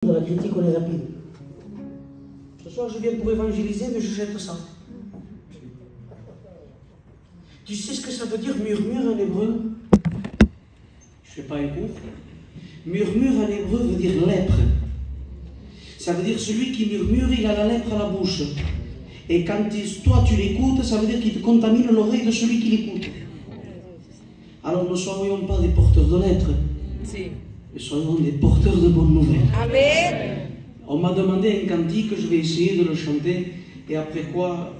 De la critique, on est rapide. Ce soir, je viens pour évangéliser, mais je jette ça. Tu sais ce que ça veut dire murmure en hébreu? Je ne fais pas un cours. Murmure en hébreu veut dire lèpre. Ça veut dire celui qui murmure, il a la lèpre à la bouche. Et quand toi tu l'écoutes, ça veut dire qu'il te contamine l'oreille de celui qui l'écoute. Alors ne soyons pas des porteurs de lettres. Si. Mais soyons des porteurs de bonnes nouvelles. Amen. On m'a demandé un cantique, je vais essayer de le chanter, et après quoi,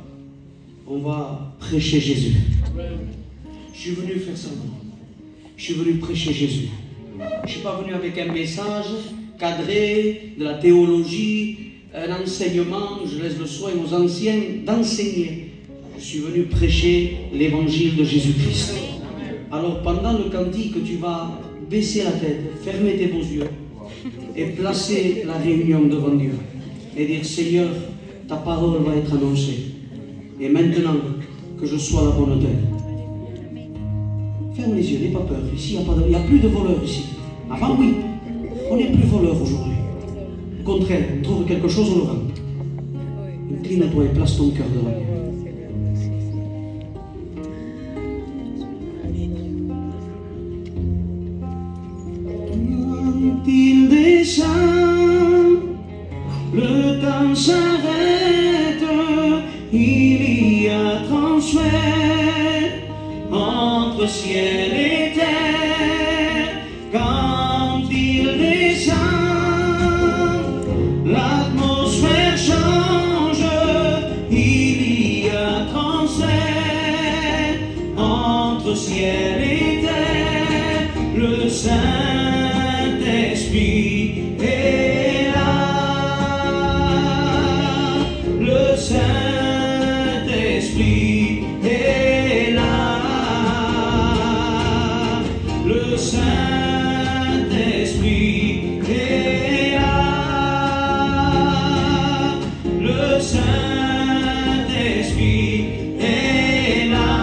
on va prêcher Jésus. Amen. Je suis venu faire ça. Je suis venu prêcher Jésus. Je ne suis pas venu avec un message cadré, de la théologie, un enseignement. Je laisse le soin aux anciens d'enseigner. Je suis venu prêcher l'évangile de Jésus-Christ. Alors pendant le cantique, tu vas baisser la tête, fermer tes beaux yeux et placer la réunion devant Dieu et dire: Seigneur, ta parole va être annoncée. Et maintenant que je sois la bonne terre. Ferme les yeux, n'aie pas peur. Ici, il n'y a plus de voleurs ici. Avant, oui, on n'est plus voleurs aujourd'hui. Au contraire, on trouve quelque chose, on le rend. Incline-toi et place ton cœur devant Dieu. Il descend, le temps s'arrête, il y a transfert entre ciel et terre. Quand il descend, l'atmosphère change, il y a transfert entre ciel et terre. Le Saint-Esprit est là, le Saint-Esprit est là, le Saint-Esprit est là, le Saint-Esprit est là.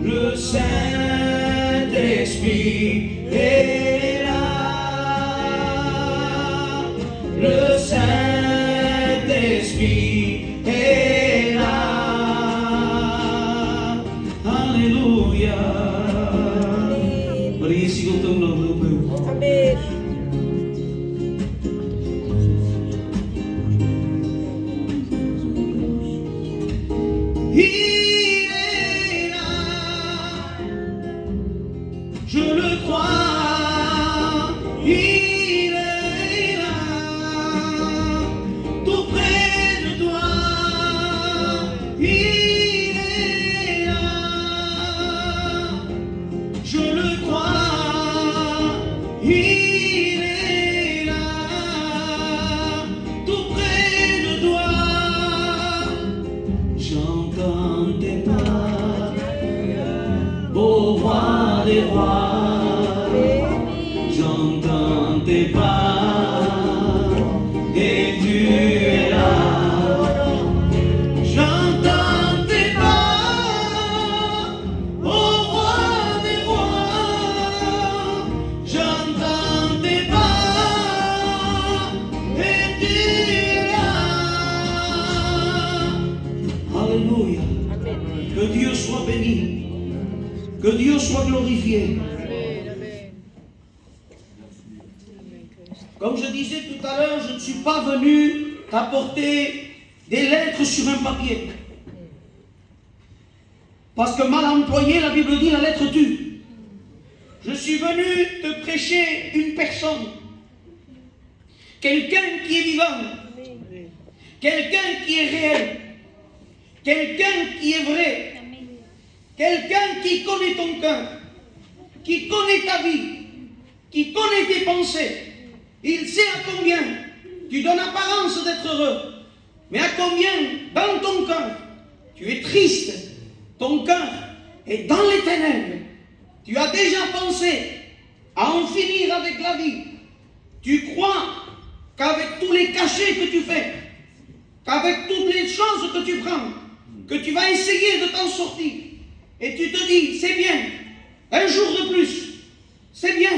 Le Saint-Esprit est là, le Saint-Esprit est là. Alléluia. Mari isi ko itong loob. Amen. Je le crois, il est là, tout près de toi, il est là. Je le crois, il est là, tout près de toi. J'entends tes pas, ô roi des rois. J'entends tes pas et tu es là. J'entends tes pas, ô roi des rois. J'entends tes pas et tu es là. Alléluia. Que Dieu soit béni. Que Dieu soit glorifié. Comme je disais tout à l'heure, je ne suis pas venu t'apporter des lettres sur un papier. Parce que mal employé, la Bible dit, la lettre tue. Je suis venu te prêcher une personne. Quelqu'un qui est vivant. Quelqu'un qui est réel. Quelqu'un qui est vrai. Quelqu'un qui connaît ton cœur. Qui connaît ta vie. Qui connaît tes pensées. Il sait à combien tu donnes apparence d'être heureux, mais à combien dans ton cœur tu es triste, ton cœur est dans les ténèbres. Tu as déjà pensé à en finir avec la vie. Tu crois qu'avec tous les cachets que tu fais, qu'avec toutes les choses que tu prends, que tu vas essayer de t'en sortir. Et tu te dis, c'est bien, un jour de plus, c'est bien,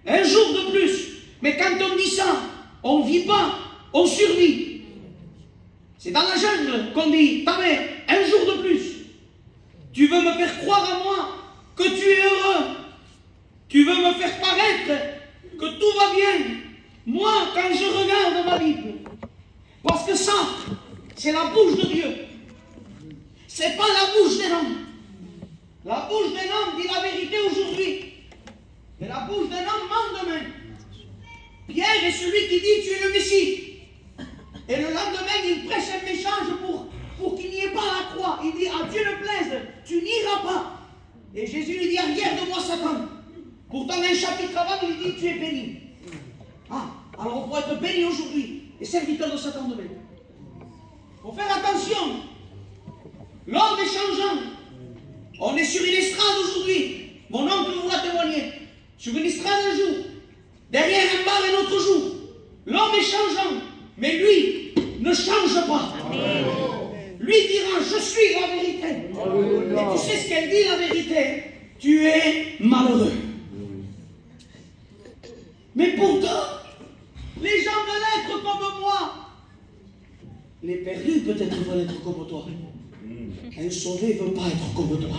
un jour de plus. Mais quand on dit ça, on ne vit pas, on survit. C'est dans la jungle qu'on dit, t'avais un jour de plus. Tu veux me faire croire à moi que tu es heureux. Tu veux me faire paraître que tout va bien. Moi, quand je regarde ma Bible, parce que ça, c'est la bouche de Dieu. C'est pas la bouche d'un homme. La bouche d'un homme dit la vérité aujourd'hui. Mais la bouche d'un homme ment demain. Pierre est celui qui dit tu es le Messie. Et le lendemain, il prêche un message pour qu'il n'y ait pas la croix. Il dit à Dieu ne plaise, tu n'iras pas. Et Jésus lui dit arrière de moi Satan. Pourtant un chapitre avant, il dit tu es béni. Ah, alors on pourrait être béni aujourd'hui et serviteur de Satan demain. Il faut faire attention. L'homme est changeant. On est sur une estrade aujourd'hui. Mon oncle pourra témoigner. Sur une estrade un jour. Derrière un bar un autre jour. L'homme est changeant. Mais lui ne change pas. Amen. Lui dira je suis la vérité. Amen. Et tu sais ce qu'elle dit la vérité? Tu es malheureux. Mais pourtant, les gens veulent être comme moi. Les perdus peut-être veulent être comme toi. Un sauvé ne veut pas être comme toi.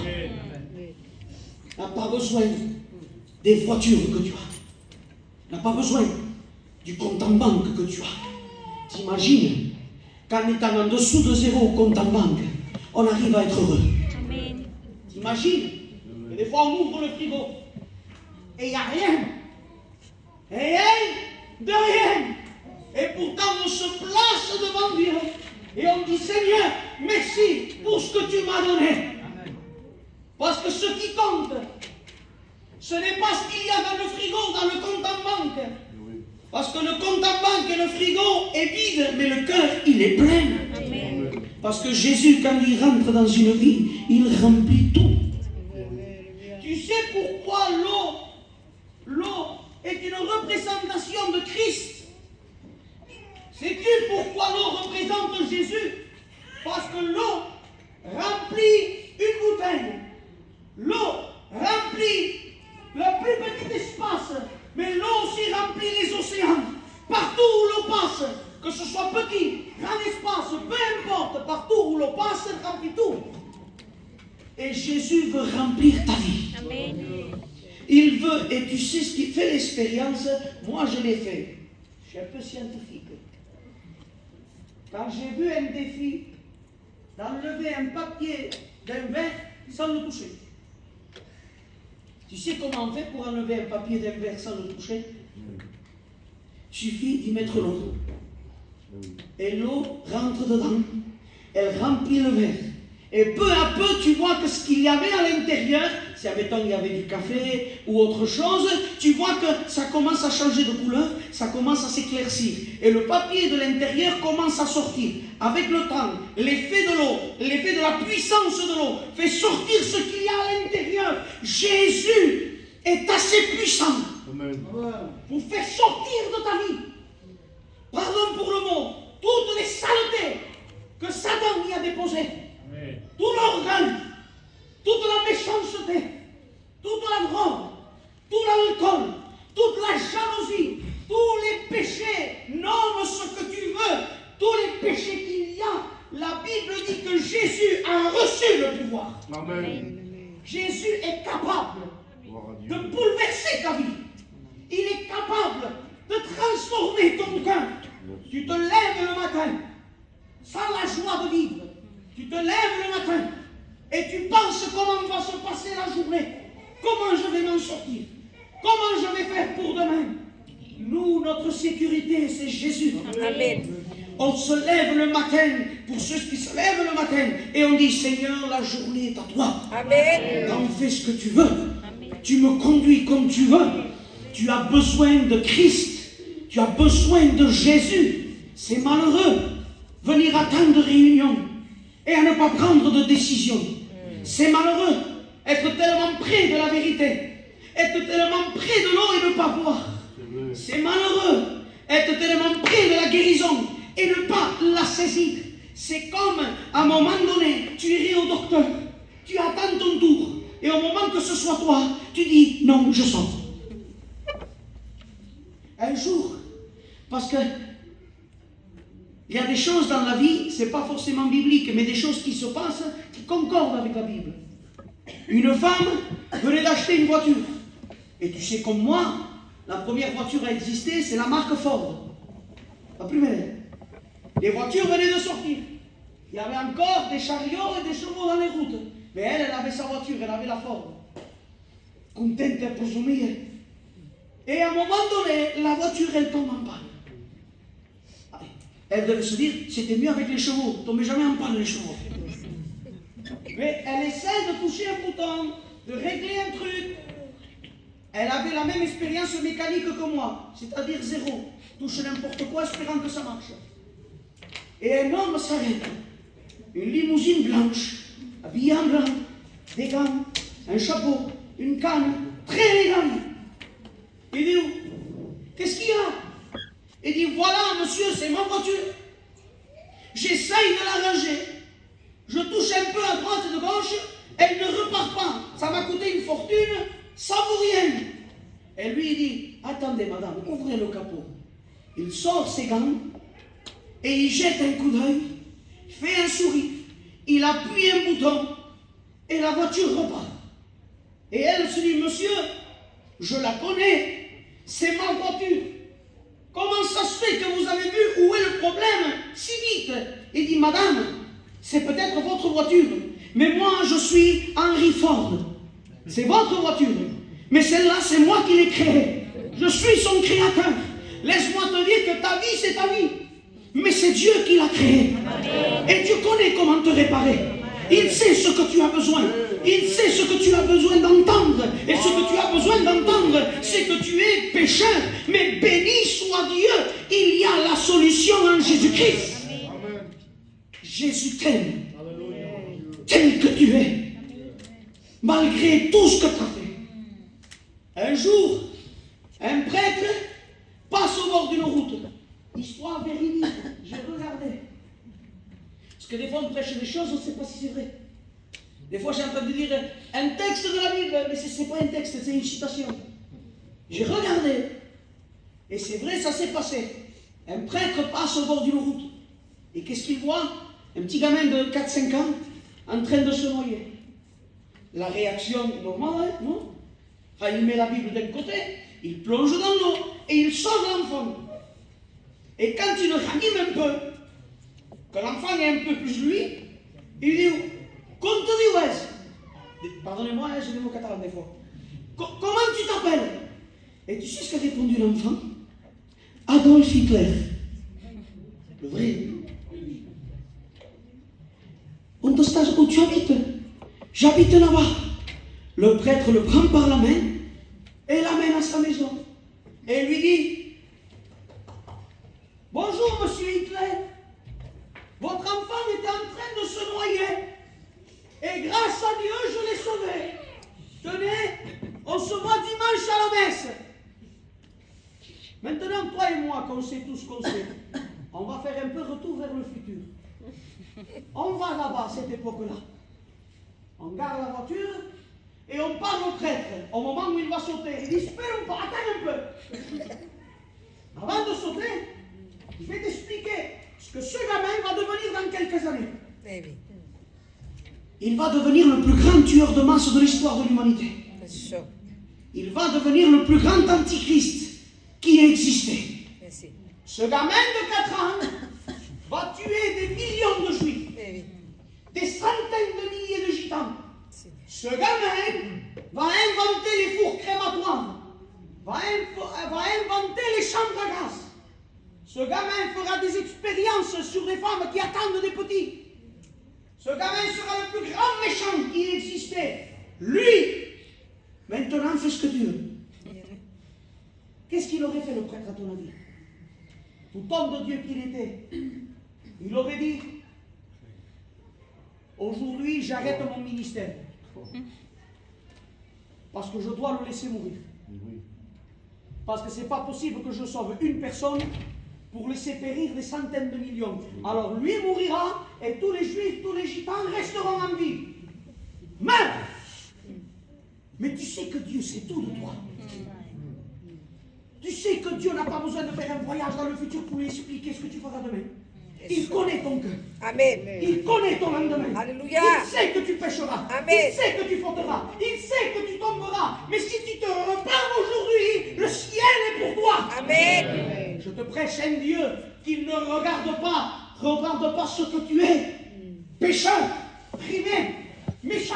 N'a pas besoin des voitures que tu as. N'a pas besoin du compte en banque que tu as. T'imagines qu'en étant en dessous de zéro au compte en banque, on arrive à être heureux. T'imagines que des fois on ouvre le frigo et il n'y a rien. Et rien de rien. Et pourtant on se place devant Dieu et on dit Seigneur, merci pour ce que tu m'as donné. Parce que ce qui compte, ce n'est pas ce qu'il y a dans le frigo, dans le compte en banque. Parce que le compte en banque et le frigo est vide, mais le cœur, il est plein. Amen. Parce que Jésus, quand il rentre dans une vie, il remplit tout. Tu sais pourquoi l'eau est une représentation de Christ? Sais-tu pourquoi l'eau représente Jésus? Parce que l'eau remplit une bouteille. L'eau remplit le plus petit espace. Mais l'eau aussi remplit les océans. Partout où l'eau passe, que ce soit petit, grand espace, peu importe, partout où l'eau passe, elle remplit tout. Et Jésus veut remplir ta vie. Amen. Il veut, et tu sais ce qui fait l'expérience, moi je l'ai fait. Je suis un peu scientifique. Quand j'ai vu un défi d'enlever un papier d'un verre sans le toucher. Tu sais comment on fait pour enlever un papier d'un verre sans le toucher? Il suffit d'y mettre l'eau. Et l'eau rentre dedans. Elle remplit le verre. Et peu à peu, tu vois que ce qu'il y avait à l'intérieur, si admettons il y avait du café ou autre chose, tu vois que ça commence à changer de couleur, ça commence à s'éclaircir. Et le papier de l'intérieur commence à sortir. Avec le temps, l'effet de l'eau, l'effet de la puissance de l'eau fait sortir ce qu'il y a à l'intérieur. Jésus est assez puissant pour faire sortir de ta vie, pardon pour le mot, toutes les saletés que Satan y a déposées. Tout l'orgueil, toute la méchanceté, toute la drogue, tout l'alcool, toute la jalousie, tous les péchés, nomme ce que tu veux, tous les péchés qu'il y a. La Bible dit que Jésus a reçu le pouvoir. Amen. Jésus est capable de bouleverser ta vie. Il est capable de transformer ton cœur. Tu te lèves le matin sans la joie de vivre. Tu te lèves le matin et tu penses comment va se passer la journée. Comment je vais m'en sortir? Comment je vais faire pour demain? Nous, notre sécurité, c'est Jésus. Amen. On se lève le matin, pour ceux qui se lèvent le matin, et on dit, Seigneur, la journée est à toi. Amen. T'en fais ce que tu veux. Amen. Tu me conduis comme tu veux. Tu as besoin de Christ. Tu as besoin de Jésus. C'est malheureux venir à tant de réunions et à ne pas prendre de décision. C'est malheureux être tellement près de la vérité, être tellement près de l'eau et ne pas boire. C'est malheureux être tellement près de la guérison et ne pas la saisir. C'est comme à un moment donné, tu irais au docteur, tu attends ton tour et au moment que ce soit toi, tu dis non, je sors. Un jour, parce que il y a des choses dans la vie, ce n'est pas forcément biblique, mais des choses qui se passent qui concordent avec la Bible. Une femme venait d'acheter une voiture. Et tu sais comme moi, la première voiture à exister, c'est la marque Ford. La plus belle. Les voitures venaient de sortir. Il y avait encore des chariots et des chevaux dans les routes. Mais elle avait sa voiture, elle avait la Ford. Contente et présumée. Et à un moment donné, la voiture, elle tombe en panne. Elle devait se dire, c'était mieux avec les chevaux. Ne tombez jamais en panne les chevaux. Mais elle essaie de toucher un bouton, de régler un truc. Elle avait la même expérience mécanique que moi, c'est-à-dire zéro. Touche n'importe quoi, espérant que ça marche. Et un homme s'arrête. Une limousine blanche, habillée en blanc, des gants, un chapeau, une canne, très élégant. Il dit, qu'est-ce qu'il y a? Il dit, voilà, monsieur, c'est ma voiture. J'essaye de la ranger. Je touche un peu à droite et de gauche. Elle ne repart pas. Ça m'a coûté une fortune. Ça vaut rien. Et lui, il dit, attendez, madame, ouvrez le capot. Il sort ses gants et il jette un coup d'œil, fait un sourire. Il appuie un bouton et la voiture repart. Et elle se dit, monsieur, je la connais. C'est ma voiture. Comment ça se fait que vous avez vu où est le problème si vite? Il dit, madame, c'est peut-être votre voiture, mais moi je suis Henry Ford. C'est votre voiture, mais celle-là c'est moi qui l'ai créée. Je suis son créateur. Laisse-moi te dire que ta vie c'est ta vie, mais c'est Dieu qui l'a créée. Et Dieu connaît comment te réparer. Il sait ce que tu as besoin. Il sait ce que tu as besoin d'entendre. Et ce que tu as besoin d'entendre, c'est que tu es pécheur. Mais béni soit Dieu, il y a la solution en Jésus-Christ. Jésus t'aime tel que tu es, malgré tout ce que tu as fait. Un jour, un prêtre passe au bord d'une route. Histoire véridique, j'ai regardé. Parce que des fois on prêche des choses, on ne sait pas si c'est vrai. Des fois j'ai entendu dire un texte de la Bible, mais ce n'est pas un texte, c'est une citation. J'ai regardé. Et c'est vrai, ça s'est passé. Un prêtre passe au bord d'une route. Et qu'est-ce qu'il voit? Un petit gamin de 4-5 ans en train de se noyer. La réaction normale, hein, non? Enfin, il met la Bible d'un côté, il plonge dans l'eau et il sauve l'enfant. Et quand il le ranime un peu, que l'enfant est un peu plus lui, il dit, compte dit, pardonnez-moi, j'ai des mots catalans des fois. Comment tu t'appelles? Et tu sais ce qu'a répondu l'enfant? Adolf Hitler. Le vrai. Où tu habites? J'habite là-bas. Le prêtre le prend par la main et l'amène à sa maison. Et lui dit, bonjour monsieur Hitler, votre enfant était en train de se noyer et grâce à Dieu je l'ai sauvé. Tenez, on se voit dimanche à la messe. Maintenant toi et moi qu'on sait tout ce qu'on sait, on va faire un peu retour vers le futur. On va là-bas à cette époque-là. On garde la voiture et on parle au prêtre au moment où il va sauter. Il dit, espère un peu, attends un peu. Avant de sauter, je vais t'expliquer ce que ce gamin va devenir dans quelques années. Il va devenir le plus grand tueur de masse de l'histoire de l'humanité. Il va devenir le plus grand antichrist qui ait existé. Ce gamin de 4 ans va tuer des millions de juifs, des centaines de milliers de gitans. Ce gamin va inventer les fours crématoires, va inventer les chambres à gaz. Ce gamin fera des expériences sur les femmes qui attendent des petits. Ce gamin sera le plus grand méchant qui existait. Lui, maintenant, fais ce que tu veux. Qu'est-ce qu'il aurait fait le prêtre à ton avis? tout homme de Dieu qu'il était, il aurait dit, aujourd'hui j'arrête mon ministère. Parce que je dois le laisser mourir. Parce que ce n'est pas possible que je sauve une personne pour laisser périr des centaines de millions. Alors lui mourira et tous les juifs, tous les gitans resteront en vie. Mais tu sais que Dieu sait tout de toi. Tu sais que Dieu n'a pas besoin de faire un voyage dans le futur pour lui expliquer ce que tu feras demain. Il connaît ton cœur. Amen. Il connaît ton lendemain. Alléluia. Il sait que tu pécheras. Amen. Il sait que tu fauteras. Il sait que tu tomberas. Mais si tu te repars aujourd'hui, le ciel est pour toi. Amen. Je te prêche un Dieu qui ne regarde pas ce que tu es. Pécheur, privé, méchant,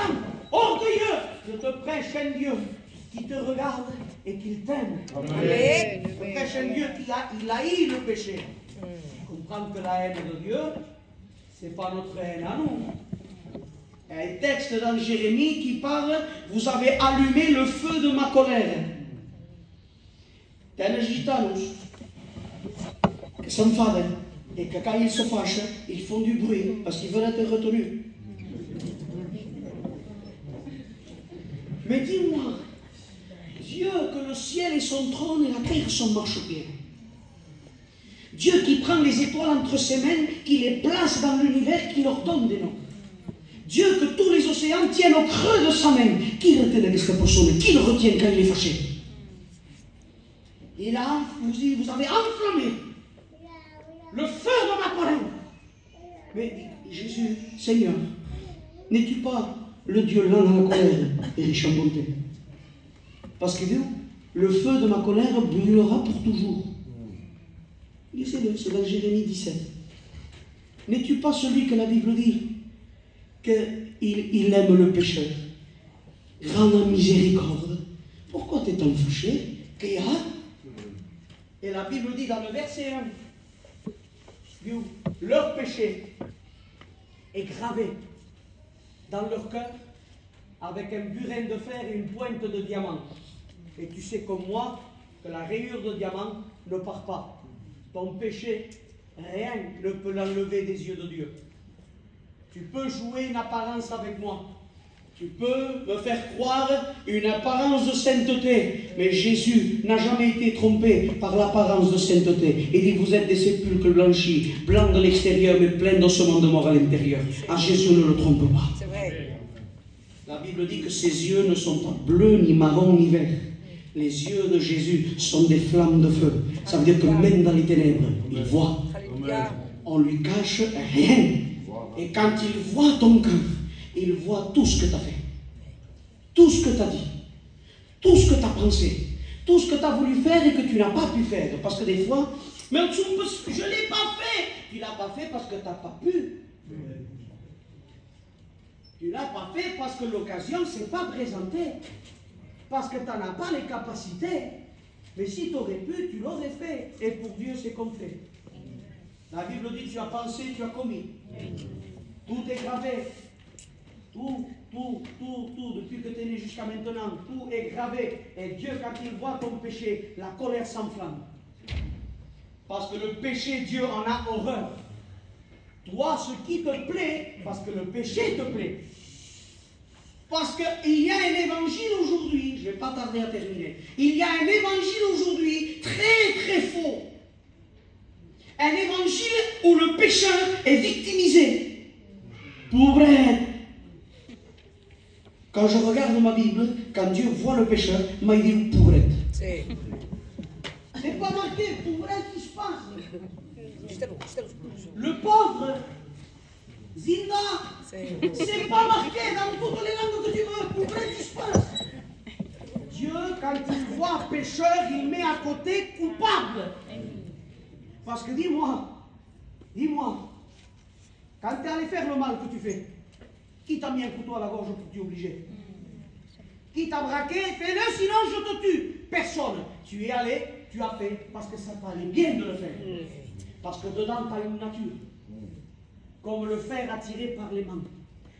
orgueilleux. Je te prêche un Dieu qui te regarde et qui t'aime. Amen. Je te prêche un Dieu qui haït le péché. Comprendre que la haine de Dieu, ce n'est pas notre haine à nous. Il y a un texte dans Jérémie qui parle, vous avez allumé le feu de ma colère. Ten gitanos qui s'enfadent et que quand ils se fâchent, ils font du bruit parce qu'ils veulent être retenus. Mais dis-moi, Dieu, que le ciel est son trône et la terre son marchepied. Dieu qui prend les étoiles entre ses mains, qui les place dans l'univers, qui leur donne des noms. Dieu que tous les océans tiennent au creux de sa main. Qui retient questa persona? Qui le retient quand il est fâché? Et là, vous avez enflammé le feu de ma colère. Mais Jésus, Seigneur, n'es-tu pas le Dieu lent à la colère et riche en bonté? Parce que Dieu, le feu de ma colère brûlera pour toujours. Lisez-le, c'est dans Jérémie 17. N'es-tu pas celui que la Bible dit qu'il aime le pécheur, grand en miséricorde? Pourquoi t'es tant fâché? Et la Bible dit dans le verset 1, leur péché est gravé dans leur cœur avec un burin de fer et une pointe de diamant. Et tu sais comme moi que la rayure de diamant ne part pas. Ton péché, rien ne peut l'enlever des yeux de Dieu. Tu peux jouer une apparence avec moi. Tu peux me faire croire une apparence de sainteté. Mais Jésus n'a jamais été trompé par l'apparence de sainteté. Il dit, vous êtes des sépulcres blanchis, blancs de l'extérieur, mais pleins d'ossements de mort à l'intérieur. Ah, Jésus ne le trompe pas. C'est vrai. La Bible dit que ses yeux ne sont pas bleus, ni marrons, ni verts. Les yeux de Jésus sont des flammes de feu. Ça veut dire que même dans les ténèbres, il voit. Alléluia. On lui cache rien. Et quand il voit ton cœur, il voit tout ce que tu as fait. Tout ce que tu as dit. Tout ce que tu as pensé. Tout ce que tu as voulu faire et que tu n'as pas pu faire. Parce que des fois, mais je ne l'ai pas fait. Tu ne l'as pas fait parce que tu n'as pas pu. Tu ne l'as pas fait parce que l'occasion ne s'est pas présentée. Parce que tu n'en as pas les capacités. Mais si tu aurais pu, tu l'aurais fait. Et pour Dieu, c'est comme fait. La Bible dit, tu as pensé, tu as commis. Tout est gravé. Tout, depuis que tu es né jusqu'à maintenant, tout est gravé. Et Dieu, quand il voit ton péché, la colère s'enflamme. Parce que le péché, Dieu en a horreur. Toi, ce qui te plaît, parce que le péché te plaît. Parce qu'il y a un évangile aujourd'hui, je ne vais pas tarder à terminer, il y a un évangile aujourd'hui très très faux. Un évangile où le pécheur est victimisé. Pauvre. Quand je regarde ma Bible, quand Dieu voit le pécheur, il dit pauvre. C'est pas marqué, pauvre qui se passe. Le pauvre, Zinda, c'est pas marqué dans toutes les langues que tu veux, pauvre qui se passe. Dieu, quand il voit pécheur, il met à côté coupable. Parce que dis-moi, quand tu es allé faire le mal que tu fais, qui t'a mis un couteau à la gorge pour que tu es obligé? Qui t'a braqué? Fais-le, sinon je te tue. Personne. Tu es allé, tu as fait, parce que ça t'allait bien de le faire. Parce que dedans, tu as une nature. Comme le fer attiré par les mains.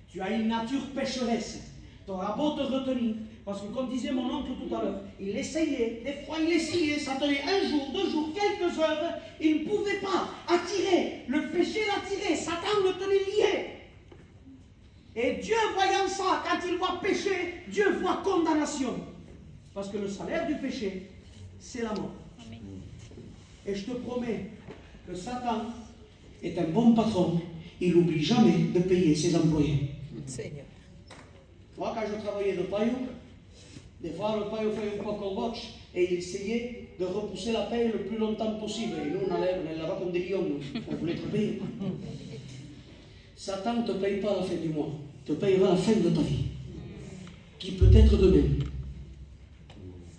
Tu as une nature pécheresse. Tu auras beau te retenir, Parce que comme disait mon oncle tout à l'heure, il essayait, des fois il essayait, ça tenait un jour, 2 jours, quelques heures, il ne pouvait pas attirer, le péché l'attirait, Satan le tenait lié. Et Dieu voyant ça, quand il voit péché, Dieu voit condamnation. Parce que le salaire du péché, c'est la mort. Amen. Et je te promets que Satan est un bon patron, il n'oublie jamais de payer ses employés. Seigneur. Moi, quand je travaillais de paillot, des fois le paillot fait un poker watch et il essayait de repousser la paye le plus longtemps possible. Et nous, on allait là-bas comme des lions, on voulait te payer. Satan ne te paye pas à la fin du mois, il te payera à la fin de ta vie. Qui peut être demain,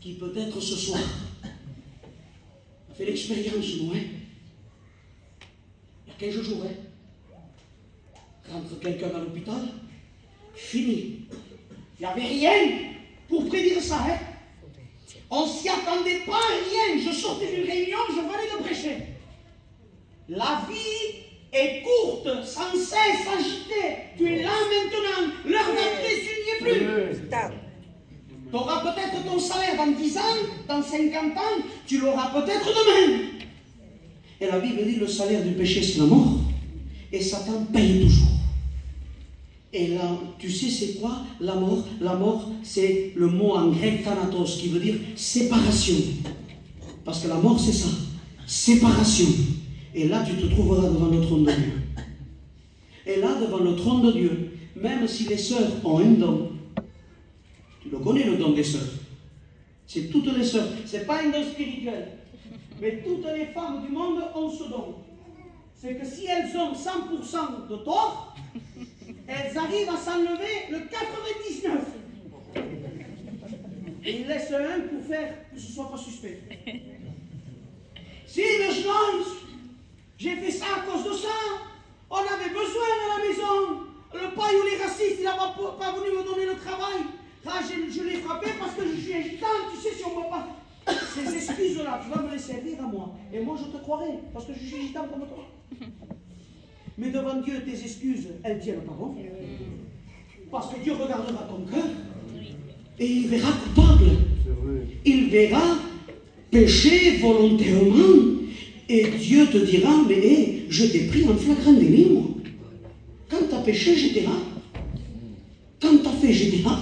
qui peut être ce soir. On a fait l'expérience, nous, hein. Il y a 15 jours, hein. Rentre quelqu'un à l'hôpital, fini. Il n'y avait rien pour prédire ça, hein. On ne s'y attendait pas à rien. Je sortais d'une réunion, je venais de prêcher. La vie est courte, sans cesse agitée. Tu es là maintenant, l'heure d'après, tu n'y es plus. Tu auras peut-être ton salaire dans 10 ans, dans 50 ans, tu l'auras peut-être demain. Et la Bible dit le salaire du péché, c'est la mort. Et Satan paye toujours. Et là, tu sais c'est quoi la mort? La mort, c'est le mot en grec thanatos, qui veut dire séparation. Parce que la mort, c'est ça. Séparation. Et là, tu te trouveras devant le trône de Dieu. Et là, devant le trône de Dieu, même si les sœurs ont un don, tu le connais le don des sœurs. C'est toutes les sœurs. Ce n'est pas un don spirituel. Mais toutes les femmes du monde ont ce don. C'est que si elles ont 100% de tort, elles arrivent à s'enlever le 99. Et ils laissent un pour faire que ce ne soit pas suspect. Si, mais j'ai fait ça à cause de ça. On avait besoin à la maison. Le paille ou les racistes, il n'a pas voulu me donner le travail. Ah, je l'ai frappé parce que je suis agitant. Tu sais, si on ne voit pas ces excuses-là, tu vas me les servir à moi. Et moi, je te croirai parce que je suis agitant comme toi. Mais devant Dieu, tes excuses, elles tiennent pas bon. Parce que Dieu regardera ton cœur et il verra coupable. Il verra péché volontairement. Et Dieu te dira, mais hey, je t'ai pris en flagrant délit, moi. Quand tu as péché, j'étais là. Quand tu as fait, j'étais là.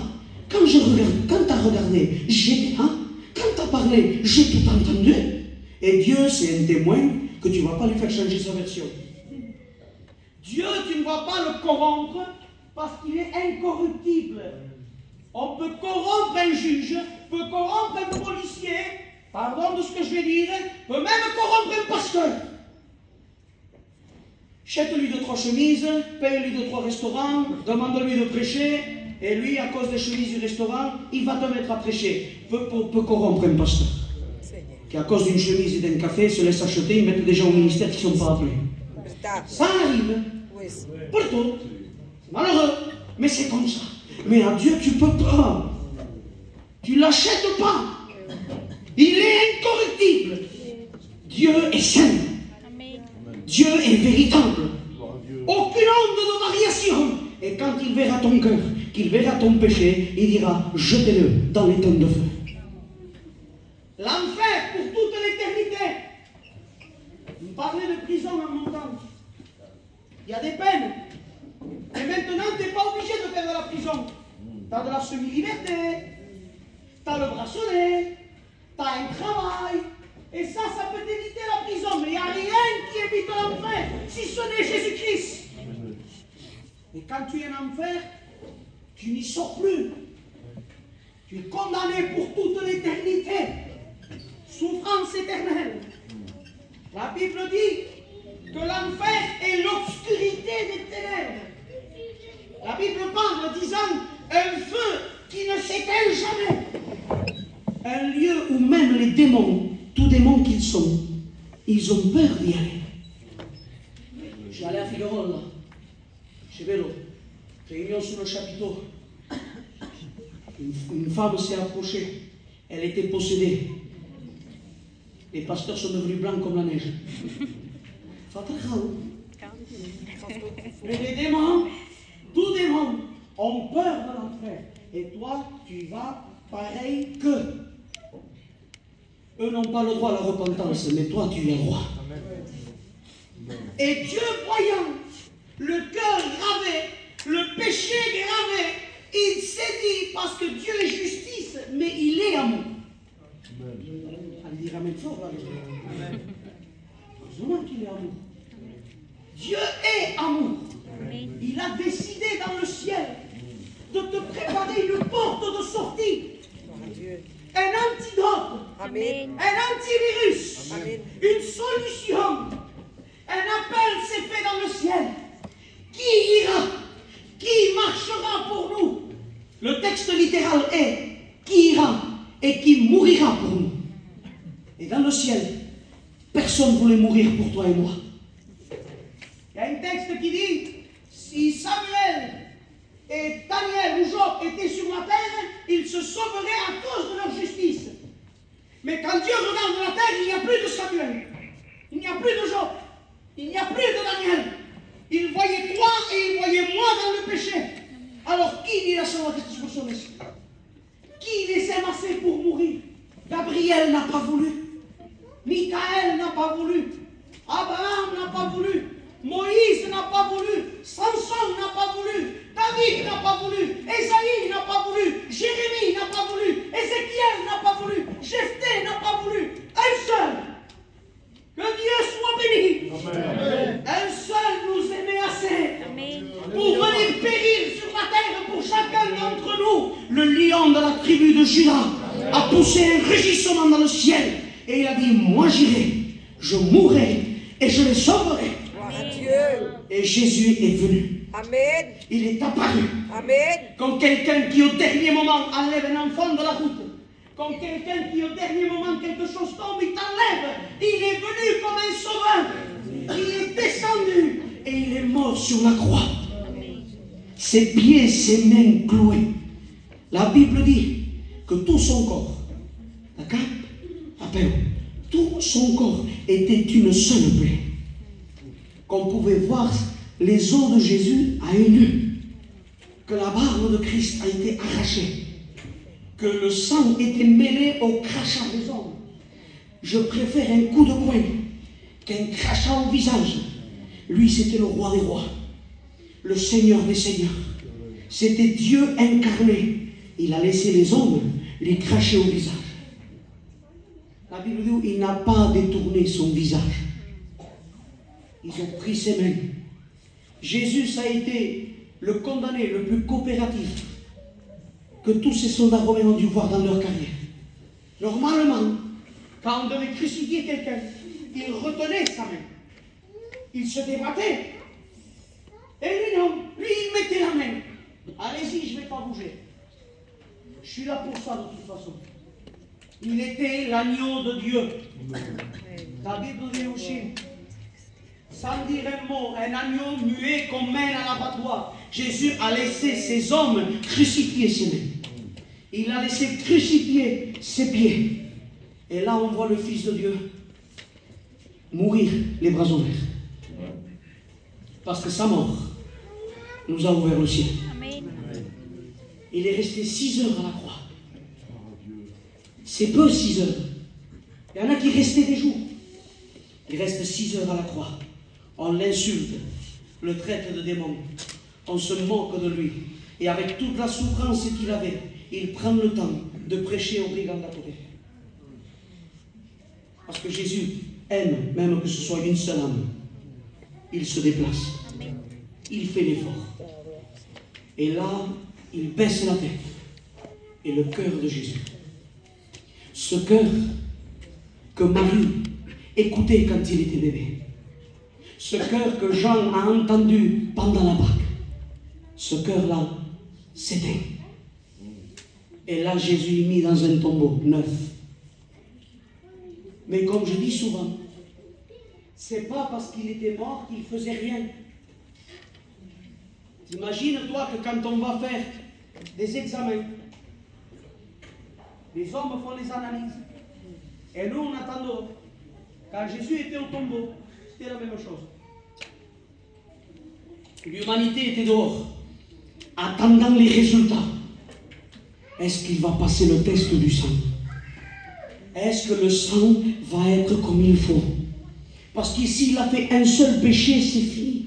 Quand tu as regardé, j'étais là. Quand tu as parlé, j'ai tout entendu. Et Dieu, c'est un témoin que tu ne vas pas lui faire changer sa version. Dieu, tu ne vas pas le corrompre parce qu'il est incorruptible. On peut corrompre un juge, peut corrompre un policier, pardon de ce que je vais dire, peut même corrompre un pasteur. Chète-lui 2-3 chemises, paye-lui 2-3 restaurants, demande-lui de prêcher, et lui, à cause des chemises du restaurant, il va te mettre à prêcher. Peut corrompre un pasteur qui, à cause d'une chemise et d'un café, se laisse acheter, ils mettent des gens au ministère qui ne sont pas appelés. Ça arrive. Pour tout. C'est malheureux. Mais c'est comme ça. Mais à Dieu, tu ne peux pas. Tu ne l'achètes pas. Il est incorruptible. Dieu est saint. Dieu est véritable. Aucune onde de variation. Et quand il verra ton cœur, qu'il verra ton péché, il dira, jetez-le dans les tonnes de feu. L'enfer pour toute l'éternité. Vous me parlez de prison en montagne. Il y a des peines. Et maintenant, tu n'es pas obligé de faire de la prison. Tu as de la semi-liberté. Tu as le bracelet. Tu as un travail. Et ça peut éviter la prison. Mais il n'y a rien qui évite l'enfer, si ce n'est Jésus-Christ. Et quand tu es en enfer, tu n'y sors plus. Tu es condamné pour toute l'éternité. Souffrance éternelle. La Bible dit que l'enfer est l'obscurité des ténèbres. La Bible parle en disant un feu qui ne s'éteint jamais. Un lieu où même les démons, tous démons qu'ils sont, ils ont peur d'y aller. Je suis allé à Figueroa, là, chez Vélo, réunion sur le chapiteau. Une femme s'est approchée, elle était possédée. Les pasteurs sont devenus blancs comme la neige. Mais les démons, tous démons, ont peur de l'enfer. Et toi, tu vas pareil qu'eux. Eux n'ont pas le droit à la repentance, mais toi, tu es roi. Et Dieu voyant le cœur gravé, le péché gravé, il s'est dit, parce que Dieu est justice, mais il est amour. On dira même fort, là. Heureusement qu'il est amour. Dieu est amour. Il a décidé dans le ciel de te préparer une porte de sortie. Un antidote. Amen. Un antivirus. Amen. Une solution. Un appel s'est fait dans le ciel. Qui ira? Qui marchera pour nous? Le texte littéral est qui ira et qui mourira pour nous. Et dans le ciel, personne ne voulait mourir pour toi et moi. Il y a un texte qui dit, si Samuel et Daniel ou Job étaient sur la terre, ils se sauveraient à cause de leur justice. Mais quand Dieu regarde la terre, il n'y a plus de Samuel, il n'y a plus de Job, il n'y a plus de Daniel. Il voyait toi et il voyait moi dans le péché. Alors qui dit la sanctification? Qui les a massés pour mourir? Gabriel n'a pas voulu. Michael n'a pas voulu. Abraham n'a pas voulu. Moïse n'a pas voulu. Samson n'a pas voulu. David n'a pas voulu. Esaïe n'a pas voulu. Jérémie n'a pas voulu. Ézéchiel n'a pas voulu. Jephthé n'a pas voulu. Un seul. Que Dieu soit béni. Amen. Un seul nous aimait assez. Amen. Pour venir périr sur la terre pour chacun d'entre nous. Le lion de la tribu de Juda a poussé un rugissement dans le ciel. Et il a dit, moi j'irai, je mourrai et je les sauverai. Et Jésus est venu. Amen. Il est apparu. Amen. Comme quelqu'un qui au dernier moment enlève un enfant de la route. Comme quelqu'un qui au dernier moment quelque chose tombe, il t'enlève. Il est venu comme un sauveur. Il est descendu et il est mort sur la croix. Ses pieds, ses mains clouées. La Bible dit que tout son corps, d'accord, tout son corps était une seule plaie. Qu'on pouvait voir les os de Jésus à œil nu, que la barbe de Christ a été arrachée, que le sang était mêlé au crachat des hommes. Je préfère un coup de poing qu'un crachat au visage. Lui, c'était le roi des rois, le Seigneur des seigneurs. C'était Dieu incarné. Il a laissé les hommes lui cracher au visage. La Bible dit qu'il n'a pas détourné son visage. Ils ont pris ses mains. Jésus a été le condamné le plus coopératif que tous ces soldats romains ont dû voir dans leur carrière. Normalement, quand on devait crucifier quelqu'un, il retenait sa main. Il se débattait. Et lui non, lui il mettait la main. Allez-y, je ne vais pas bouger. Je suis là pour ça de toute façon. Il était l'agneau de Dieu. La Bible dit aussi, sans dire un mot, un agneau muet qu'on mène à l'abattoir. Jésus a laissé ses hommes crucifier ses mains. Il a laissé crucifier ses pieds. Et là, on voit le Fils de Dieu mourir les bras ouverts. Parce que sa mort nous a ouvert le ciel. Amen. Il est resté 6 heures à la croix. C'est peu 6 heures. Il y en a qui restaient des jours. Il reste 6 heures à la croix. On l'insulte, le traite de démon. On se moque de lui. Et avec toute la souffrance qu'il avait, il prend le temps de prêcher aux brigands d'à côté. Parce que Jésus aime, même que ce soit une seule âme. Il se déplace. Il fait l'effort. Et là, il baisse la tête. Et le cœur de Jésus. Ce cœur que Marie écoutait quand il était bébé. Ce cœur que Jean a entendu pendant la Pâque. Ce cœur-là s'éteint. Et là, Jésus est mis dans un tombeau neuf. Mais comme je dis souvent, c'est pas parce qu'il était mort qu'il faisait rien. T'imagines-toi que quand on va faire des examens, les hommes font les analyses. Et nous, on attend dehors. Quand Jésus était au tombeau, c'était la même chose. L'humanité était dehors, attendant les résultats. est-ce qu'il va passer le test du sang? Est-ce que le sang va être comme il faut? Parce qu'ici, il a fait un seul péché, c'est fini.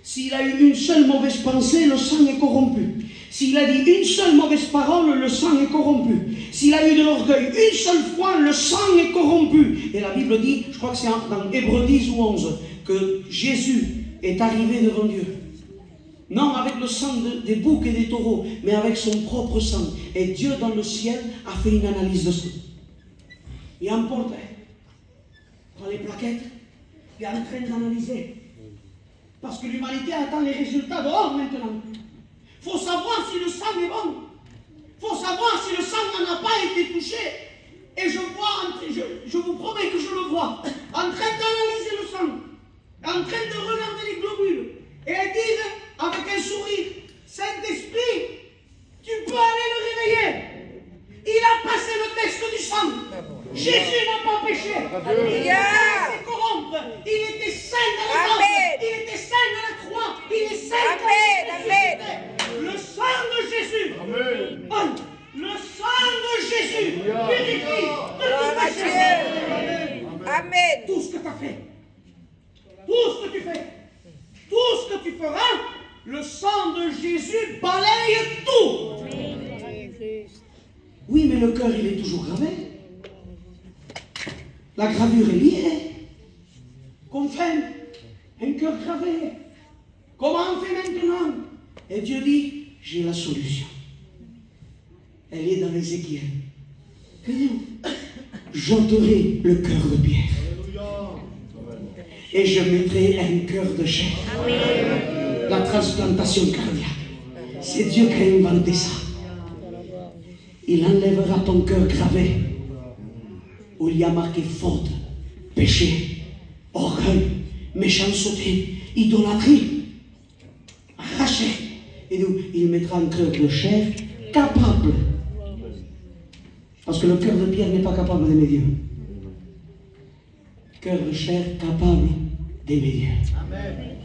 S'il a eu une seule mauvaise pensée, le sang est corrompu. S'il a dit une seule mauvaise parole, le sang est corrompu. S'il a eu de l'orgueil une seule fois, le sang est corrompu. Et la Bible dit, je crois que c'est dans Hébreux 10 ou 11, que Jésus est arrivé devant Dieu. Non avec le sang des boucs et des taureaux, mais avec son propre sang. Et Dieu dans le ciel a fait une analyse de ça. Il y a un portrait. Prend les plaquettes, il est en train d'analyser. Parce que l'humanité attend les résultats dehors maintenant. Il faut savoir si le sang est bon. Il faut savoir si le sang n'en a pas été touché. Et je vois, je vous promets que je le vois, en train d'analyser le sang, en train de regarder les globules, et dire avec un sourire, Saint-Esprit, tu peux aller le réveiller. Il a passé le test du sang. Jésus n'a pas péché. Il n'a pas été corrompre. Il était saint à la croix. Il était saint à la croix. Il est saint à la Le sang de Jésus. Amen. Le sang de Jésus purifie de tout péché. Amen. Tout ce que tu as fait. Tout ce que tu fais. Tout ce que tu feras. Le sang de Jésus balaye tout. Oui, mais le cœur, il est toujours gravé. La gravure est liée. Qu'on fait un cœur gravé. Comment on fait maintenant? Et Dieu dit, j'ai la solution. Elle est dans Ézéchiel. Que dit-on? J'ôterai le cœur de pierre. Et je mettrai un cœur de chair. La transplantation cardiaque. C'est Dieu qui a inventé ça. Il enlèvera ton cœur gravé, où il y a marqué faute, péché, orgueil, méchanceté, idolâtrie, arraché. Et nous, il mettra un cœur de chair capable. Parce que le cœur de pierre n'est pas capable d'aimer Dieu. Cœur de chair capable d'aimer Dieu. Amen.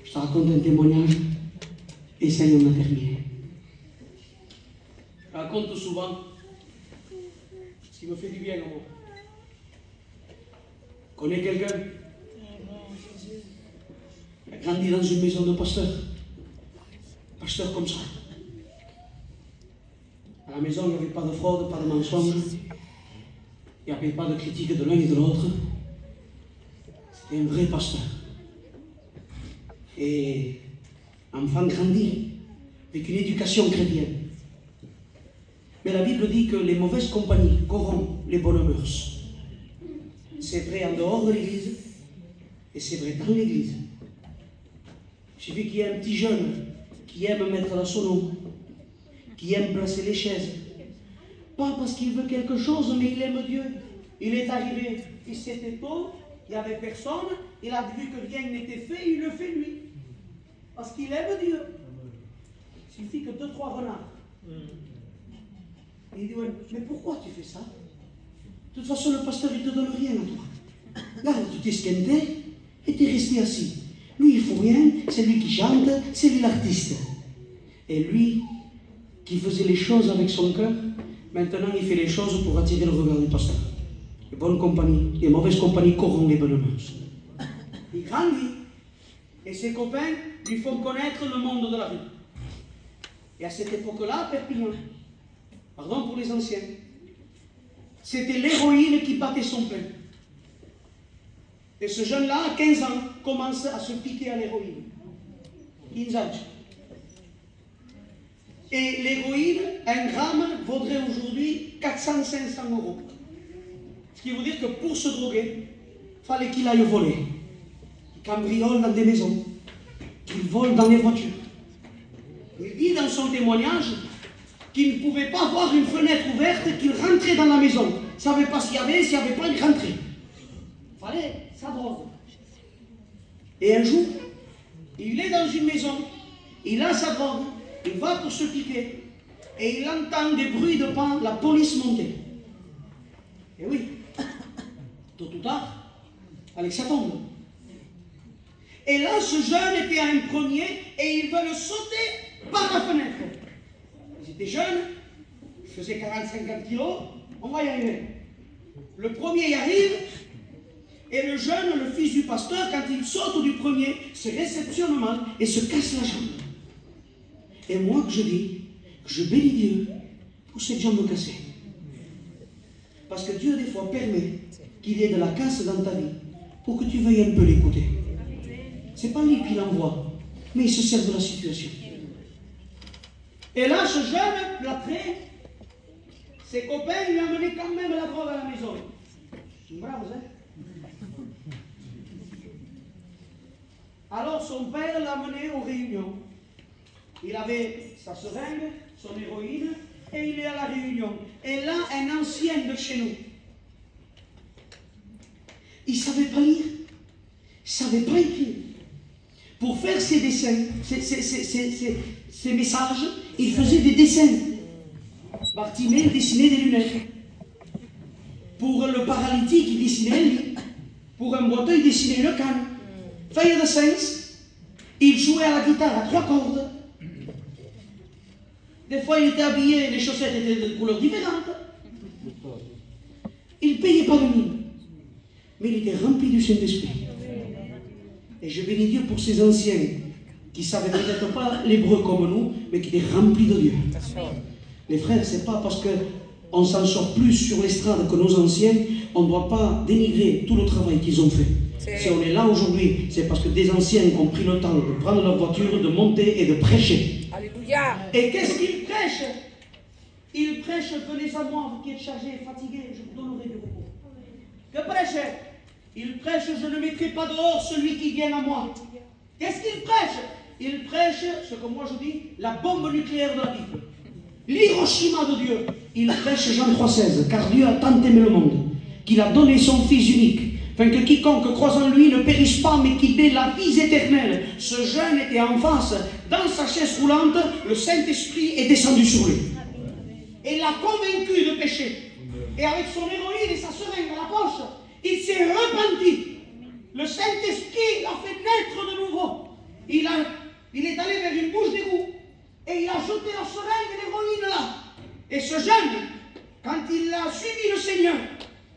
Je te raconte un témoignage, et ça y est, on a terminé. Je raconte souvent ce qui me fait du bien au monde. Connais quelqu'un? Il a grandi dans une maison de pasteur. Pasteur comme ça. À la maison, il n'y avait pas de fraude, pas de mensonge. Il n'y avait pas de critique de l'un et de l'autre. C'était un vrai pasteur. Et enfant grandi avec une éducation chrétienne. Mais la Bible dit que les mauvaises compagnies corrompent les bonnes mœurs. C'est vrai en dehors de l'église et c'est vrai dans l'église. J'ai vu qu'il y a un petit jeune qui aime mettre la sono, qui aime placer les chaises. Pas parce qu'il veut quelque chose, mais il aime Dieu. Il est arrivé, il s'était tôt, il n'y avait personne, il a vu que rien n'était fait, il le fait lui. Parce qu'il aime Dieu. Il suffit que 2-3 renards. Et il dit, ouais, mais pourquoi tu fais ça? De toute façon, le pasteur, il ne te donne rien à toi. Là, tu t'es esquinté et tu es resté assis. Lui, il ne faut rien, c'est lui qui chante, c'est lui l'artiste. Et lui, qui faisait les choses avec son cœur, maintenant, il fait les choses pour attirer le regard du pasteur. Les bonnes compagnies, les mauvaises compagnies corrompent les bonnes mœurs. Il grandit. Et ses copains lui font connaître le monde de la rue. Et à cette époque-là, Perpignan, pardon pour les anciens, c'était l'héroïne qui battait son plein. Et ce jeune-là, à 15 ans, commence à se piquer à l'héroïne. 15 ans. Et l'héroïne, 1 gramme, vaudrait aujourd'hui 400-500 euros. Ce qui veut dire que pour se droguer, il fallait qu'il aille voler. Qu'il cambriole dans des maisons. Qu'il vole dans les voitures. Il dit dans son témoignage qu'il ne pouvait pas voir une fenêtre ouverte, qu'il rentrait dans la maison. Il ne savait pas s'il y avait, s'il n'y avait pas, il rentrait. Il fallait sa drogue. Et un jour, il est dans une maison, il a sa drogue, il va pour se piquer, et il entend des bruits de pas, la police monter. Et oui, tôt ou tard, avec sa tombe. Et là, ce jeune était à un premier, et il veut le sauter par la fenêtre. j'étais jeune, je faisais 40-50 kilos, on va y arriver. Le premier y arrive, et le jeune, le fils du pasteur, quand il saute du premier, se réceptionne mal et se casse la jambe. Et moi, que je dis, que je bénis Dieu pour cette jambe cassée. Parce que Dieu, des fois, permet qu'il y ait de la casse dans ta vie pour que tu veuilles un peu l'écouter. C'est pas lui qui l'envoie, mais il se sert de la situation. Et là, ce jeune, l'après, ses copains lui amenaient quand même la drogue à la maison. C'est brave, hein? Alors son père l'a amené aux réunions. Il avait sa seringue, son héroïne, et il est à la réunion. Et là, un ancien de chez nous. Il ne savait pas lire, il ne savait pas écrire. Pour faire ses dessins, ses messages, il faisait des dessins. Bartimée dessinait des lunettes. Pour le paralytique, il dessinait un lit. Pour un boiteux, il dessinait une canne. Feuille de sens, il jouait à la guitare à 3 cordes. Des fois, il était habillé, les chaussettes étaient de couleurs différentes. Il ne payait pas de mine, mais il était rempli du Saint-Esprit. Et je bénis Dieu pour ces anciens qui ne savaient peut-être pas l'hébreu comme nous, mais qui étaient remplis de Dieu. Les frères, ce n'est pas parce qu'on s'en sort plus sur l'estrade que nos anciens, on ne doit pas dénigrer tout le travail qu'ils ont fait. Si on est là aujourd'hui, c'est parce que des anciens ont pris le temps de prendre leur voiture, de monter et de prêcher. Alléluia. Et qu'est-ce qu'ils prêchent? Ils prêchent, venez à moi, vous qui êtes chargés et fatigués, je vous donnerai du repos. Que prêchent? Ils prêchent, je ne mettrai pas dehors celui qui vient à moi. Qu'est-ce qu'ils prêchent? Ils prêchent, ce que moi je dis, la bombe nucléaire de la Bible. L'Hiroshima de Dieu. Ils prêchent Jean 3,16, car Dieu a tant aimé le monde, qu'il a donné son Fils unique, afin que quiconque croise en lui ne périsse pas, mais qu'il ait la vie éternelle. Ce jeune était en face, dans sa chaise roulante, le Saint-Esprit est descendu sur lui. Et l'a convaincu de pécher. Et avec son héroïne et sa seringue à la poche, il s'est repenti. Le Saint-Esprit l'a fait naître de nouveau. Il est allé vers une bouche d'égout. Et il a jeté la seringue et l'héroïne là. Et ce jeune, quand il a suivi le Seigneur,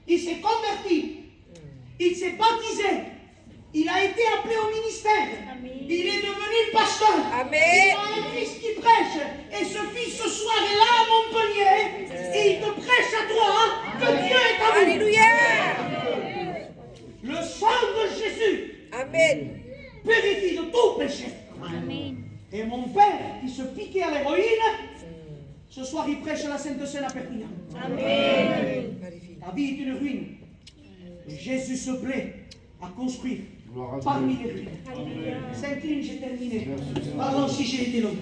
il s'est converti. Il s'est baptisé. Il a été appelé au ministère. Amen. Il est devenu pasteur. Amen. Il a un fils qui prêche. Et ce fils ce soir est là à Montpellier. Et il te prêche à toi que Dieu est à nous. Alléluia. Le sang de Jésus. Amen. Purifie de tout péché. Amen. Et mon père qui se piquait à l'héroïne, ce soir il prêche à la Sainte Seine à Perpignan. Amen. Ta vie est une ruine. Jésus se plaît à construire parmi les ruines. S'incline, j'ai terminé. Pardon si j'ai été long.